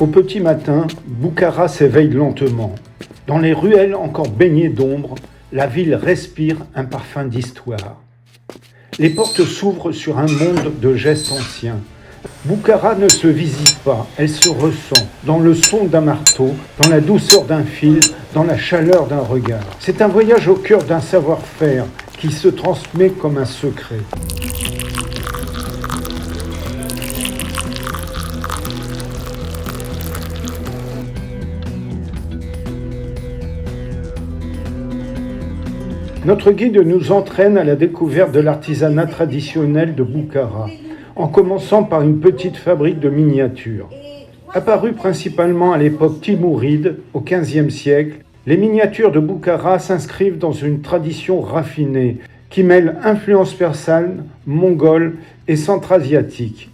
Au petit matin, Boukhara s'éveille lentement. Dans les ruelles encore baignées d'ombre, la ville respire un parfum d'histoire. Les portes s'ouvrent sur un monde de gestes anciens. Boukhara ne se visite pas, elle se ressent, dans le son d'un marteau, dans la douceur d'un fil, dans la chaleur d'un regard. C'est un voyage au cœur d'un savoir-faire qui se transmet comme un secret. Notre guide nous entraîne à la découverte de l'artisanat traditionnel de Boukhara, en commençant par une petite fabrique de miniatures. Apparue principalement à l'époque timouride, au XVe siècle, les miniatures de Boukhara s'inscrivent dans une tradition raffinée qui mêle influences persanes, mongoles et centra-asiatiques.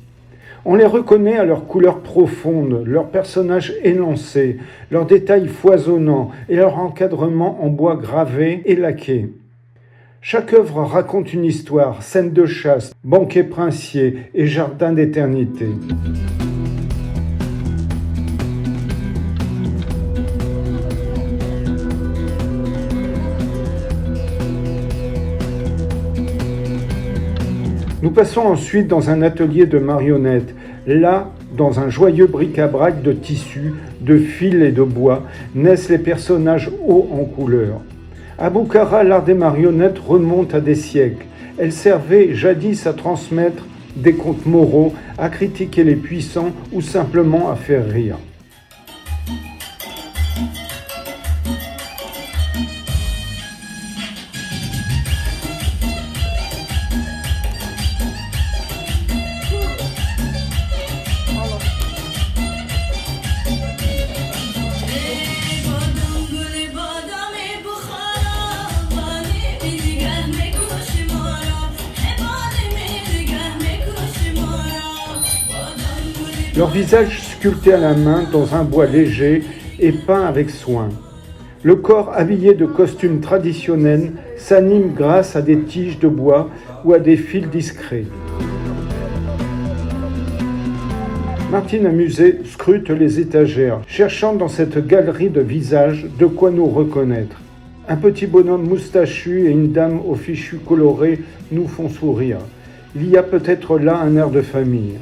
On les reconnaît à leurs couleurs profondes, leurs personnages élancés, leurs détails foisonnants et leur encadrement en bois gravé et laqué. Chaque œuvre raconte une histoire, scène de chasse, banquet princier et jardin d'éternité. Nous passons ensuite dans un atelier de marionnettes. Là, dans un joyeux bric-à-brac de tissus, de fils et de bois, naissent les personnages hauts en couleur. À Boukhara, l'art des marionnettes remonte à des siècles. Elles servaient jadis à transmettre des contes moraux, à critiquer les puissants ou simplement à faire rire. Leur visage sculpté à la main dans un bois léger et peint avec soin. Le corps habillé de costumes traditionnels s'anime grâce à des tiges de bois ou à des fils discrets. Martine amusée scrute les étagères, cherchant dans cette galerie de visages de quoi nous reconnaître. Un petit bonhomme moustachu et une dame aux fichus colorés nous font sourire. Il y a peut-être là un air de famille.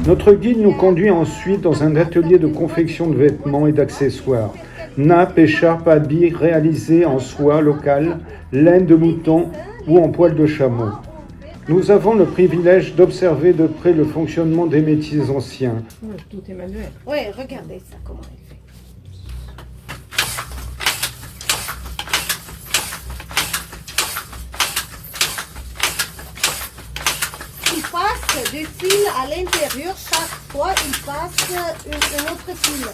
Notre guide nous conduit ensuite dans un atelier de confection de vêtements et d'accessoires. Nappes, écharpes, habits réalisés en soie locale, laine de mouton ou en poil de chameau. Nous avons le privilège d'observer de près le fonctionnement des métiers anciens. Tout est manuel. Oui, regardez ça, comment il fait. Il passe des fils à l'intérieur, chaque fois il passe un autre fil.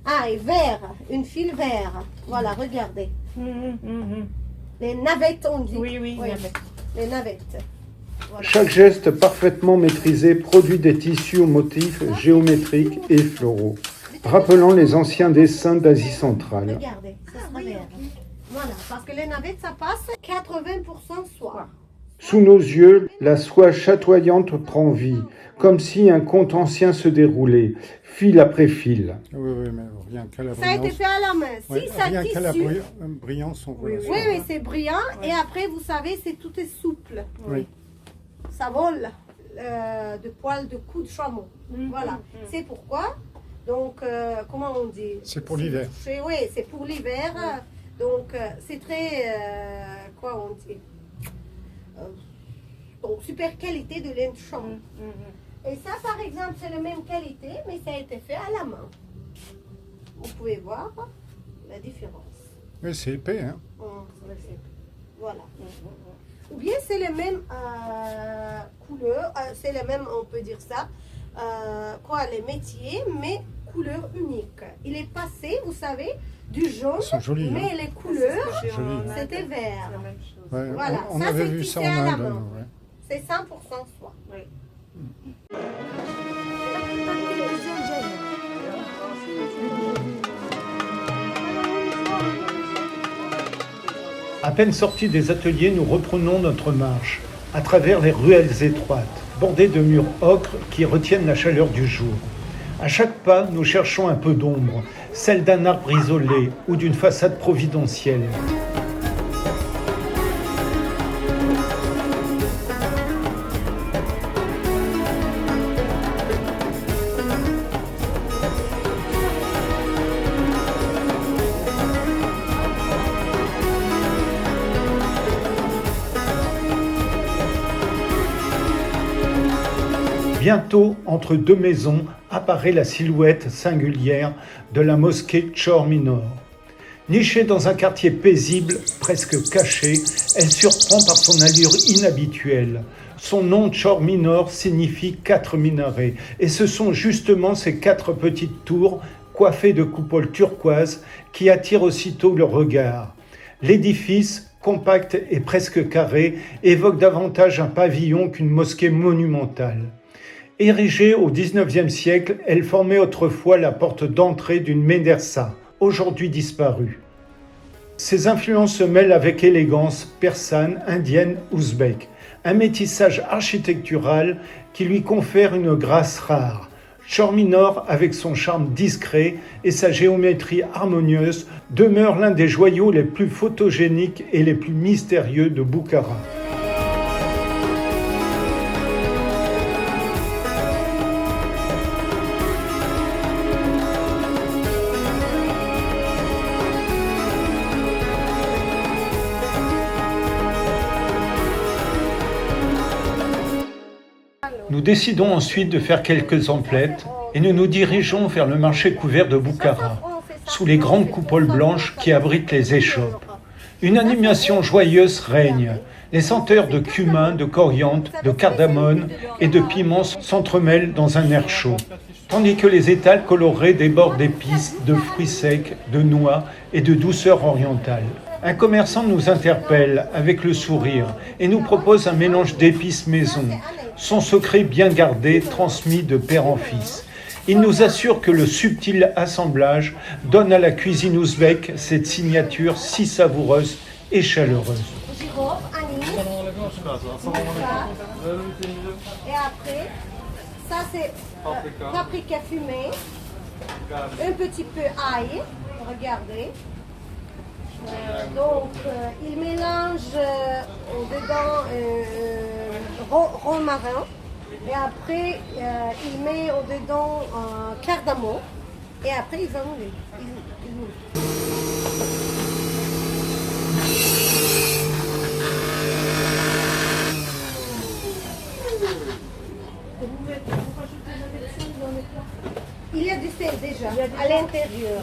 Ah, et vert, une fil vert. Voilà, regardez. Les navettes, on dit. Oui, navettes. Les navettes. Voilà. Chaque geste parfaitement maîtrisé produit des tissus aux motifs géométriques et floraux, rappelant les anciens dessins d'Asie centrale. Regardez, ça sera vert. Voilà, parce que les navettes, ça passe 80% soie. Sous nos yeux, la soie chatoyante prend vie, comme si un conte ancien se déroulait, fil après fil. Oui, mais rien qu'à la Ça a été brillance. fait à la main. Ouais, Si ça rien qu'à la tissu. brillance, on voit la Oui, soie. oui, c'est brillant. Et après, vous savez, c'est tout est souple. Oui. Ça vole de poils de cou de chameau. Voilà. C'est pourquoi. Donc, comment on dit? C'est pour l'hiver. Oui, c'est pour l'hiver. Donc, c'est très. Quoi on dit? Donc, super qualité de laine de chameau. Et ça, par exemple, c'est la même qualité, mais ça a été fait à la main. Vous pouvez voir la différence. Mais c'est épais, hein. Voilà. Ou bien c'est les mêmes couleurs, c'est les mêmes, on peut dire ça, les métiers, mais couleur unique. Il est passé, vous savez, du jaune, Ils sont jolis, mais hein. les couleurs, C'est joli. c'était vert. Ouais, Voilà, on ça, avait c'est vu tissé ça en à la Inde. main. Ouais. C'est 100% soie. À peine sortis des ateliers, nous reprenons notre marche à travers les ruelles étroites, bordées de murs ocre qui retiennent la chaleur du jour. À chaque pas, nous cherchons un peu d'ombre, celle d'un arbre isolé ou d'une façade providentielle. Bientôt, entre deux maisons, apparaît la silhouette singulière de la mosquée Chor Minor. Nichée dans un quartier paisible, presque caché, elle surprend par son allure inhabituelle. Son nom Chor Minor signifie 4 minarets, et ce sont justement ces 4 petites tours, coiffées de coupoles turquoises, qui attirent aussitôt le regard. L'édifice, compact et presque carré, évoque davantage un pavillon qu'une mosquée monumentale. Érigée au XIXe siècle, elle formait autrefois la porte d'entrée d'une médersa, aujourd'hui disparue. Ses influences se mêlent avec élégance persane, indienne, ouzbek, un métissage architectural qui lui confère une grâce rare. Chor Minor, avec son charme discret et sa géométrie harmonieuse, demeure l'un des joyaux les plus photogéniques et les plus mystérieux de Boukhara. Nous décidons ensuite de faire quelques emplettes et nous nous dirigeons vers le marché couvert de Boukhara, sous les grandes coupoles blanches qui abritent les échoppes. Une animation joyeuse règne. Les senteurs de cumin, de coriandre, de cardamone et de piment s'entremêlent dans un air chaud, tandis que les étals colorés débordent d'épices, de fruits secs, de noix et de douceur orientale. Un commerçant nous interpelle avec le sourire et nous propose un mélange d'épices maison, son secret bien gardé, transmis de père en fils. Il nous assure que le subtil assemblage donne à la cuisine ouzbek cette signature si savoureuse et chaleureuse. Girofle, anis, et après, ça c'est paprika fumé, un petit peu ail, regardez. Donc, il mélange dedans romarin et après il met au-dedans cardamome et après il va mouler. Il moule. Il y a du sel déjà à l'intérieur.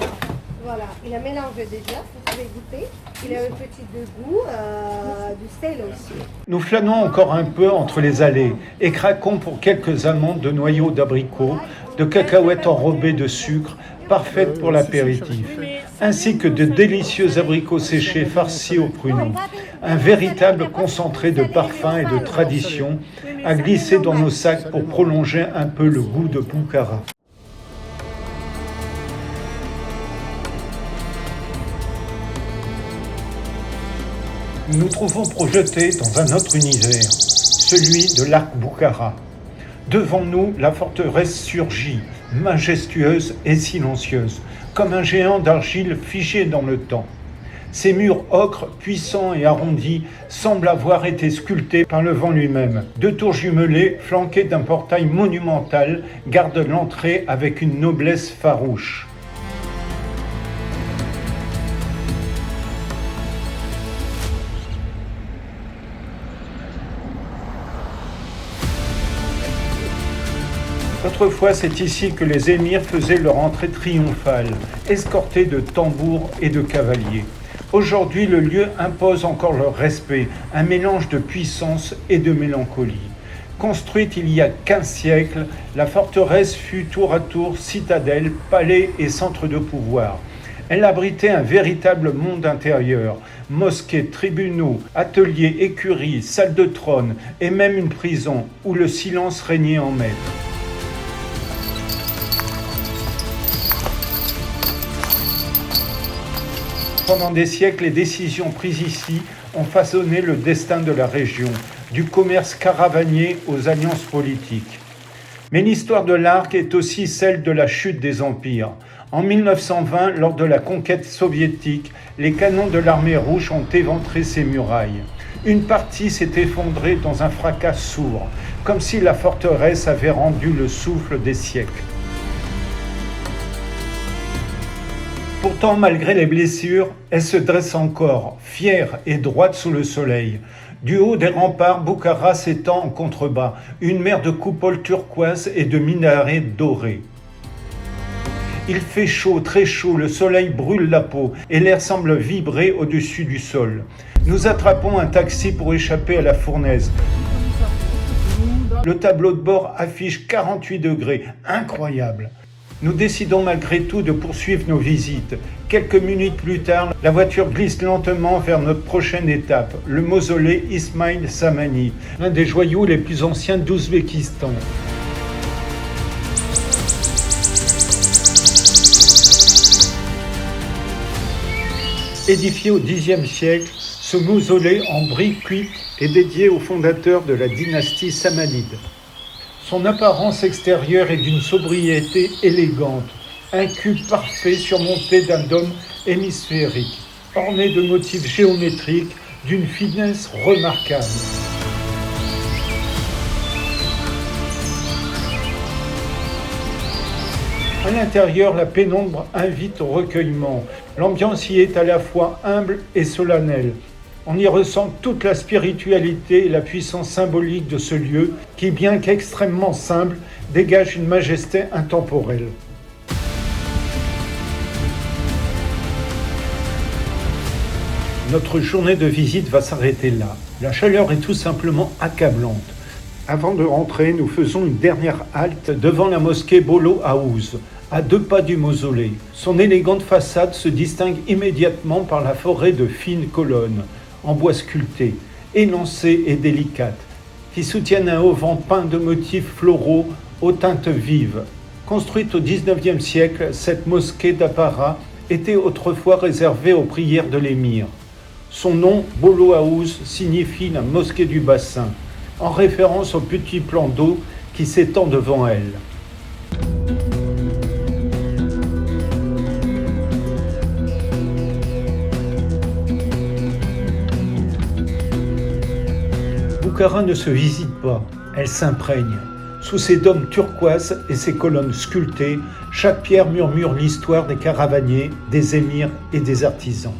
Voilà, il a mélangé déjà, vous pouvez goûter. Il a un petit goût, du sel aussi. Nous flânons encore un peu entre les allées et craquons pour quelques amandes de noyaux d'abricots, de cacahuètes enrobées de sucre, parfaites pour l'apéritif, ainsi que de délicieux abricots séchés farcis au pruneau. Un véritable concentré de parfums et de tradition à glisser dans nos sacs pour prolonger un peu le goût de Boukhara. Nous nous trouvons projetés dans un autre univers, celui de l'arc Boukhara. Devant nous, la forteresse surgit, majestueuse et silencieuse, comme un géant d'argile figé dans le temps. Ses murs ocre, puissants et arrondis, semblent avoir été sculptés par le vent lui-même. 2 tours jumelées, flanquées d'un portail monumental, gardent l'entrée avec une noblesse farouche. Autrefois, c'est ici que les émirs faisaient leur entrée triomphale, escortés de tambours et de cavaliers. Aujourd'hui, le lieu impose encore leur respect, un mélange de puissance et de mélancolie. Construite il y a 15 siècles, la forteresse fut tour à tour citadelle, palais et centre de pouvoir. Elle abritait un véritable monde intérieur, mosquées, tribunaux, ateliers, écuries, salles de trône et même une prison où le silence régnait en maître. Pendant des siècles, les décisions prises ici ont façonné le destin de la région, du commerce caravanier aux alliances politiques. Mais l'histoire de l'Arc est aussi celle de la chute des empires. En 1920, lors de la conquête soviétique, les canons de l'armée rouge ont éventré ses murailles. Une partie s'est effondrée dans un fracas sourd, comme si la forteresse avait rendu le souffle des siècles. Pourtant, malgré les blessures, elle se dresse encore, fière et droite sous le soleil. Du haut des remparts, Boukhara s'étend en contrebas, une mer de coupoles turquoises et de minarets dorés. Il fait chaud, très chaud, le soleil brûle la peau et l'air semble vibrer au-dessus du sol. Nous attrapons un taxi pour échapper à la fournaise. Le tableau de bord affiche 48 degrés, incroyable. Nous décidons malgré tout de poursuivre nos visites. Quelques minutes plus tard, la voiture glisse lentement vers notre prochaine étape, le mausolée Ismail Samani, l'un des joyaux les plus anciens d'Ouzbékistan. Édifié au Xe siècle, ce mausolée en briques cuites est dédié au fondateur de la dynastie samanide. Son apparence extérieure est d'une sobriété élégante, un cube parfait surmonté d'un dôme hémisphérique, orné de motifs géométriques d'une finesse remarquable. À l'intérieur, la pénombre invite au recueillement. L'ambiance y est à la fois humble et solennelle. On y ressent toute la spiritualité et la puissance symbolique de ce lieu qui, bien qu'extrêmement simple, dégage une majesté intemporelle. Notre journée de visite va s'arrêter là. La chaleur est tout simplement accablante. Avant de rentrer, nous faisons une dernière halte devant la mosquée Bolo Aouz, à 2 pas du mausolée. Son élégante façade se distingue immédiatement par la forêt de fines colonnes, en bois sculpté, élancées et délicates, qui soutiennent un auvent peint de motifs floraux aux teintes vives. Construite au XIXe siècle, cette mosquée d'Appara était autrefois réservée aux prières de l'émir. Son nom, Bolo Aouz, signifie la mosquée du bassin, en référence au petit plan d'eau qui s'étend devant elle. Boukhara ne se visite pas, elle s'imprègne. Sous ses dômes turquoises et ses colonnes sculptées, chaque pierre murmure l'histoire des caravaniers, des émirs et des artisans.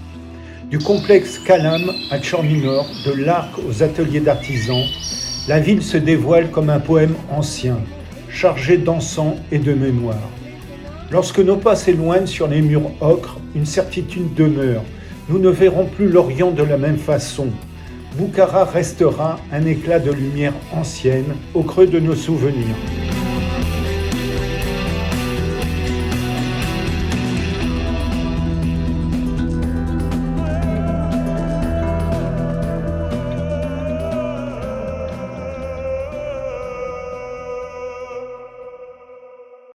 Du complexe Kalam à Tchorminor, de l'Arc aux ateliers d'artisans, la ville se dévoile comme un poème ancien, chargé d'encens et de mémoire. Lorsque nos pas s'éloignent sur les murs ocres, une certitude demeure. Nous ne verrons plus l'Orient de la même façon. Boukhara restera un éclat de lumière ancienne au creux de nos souvenirs.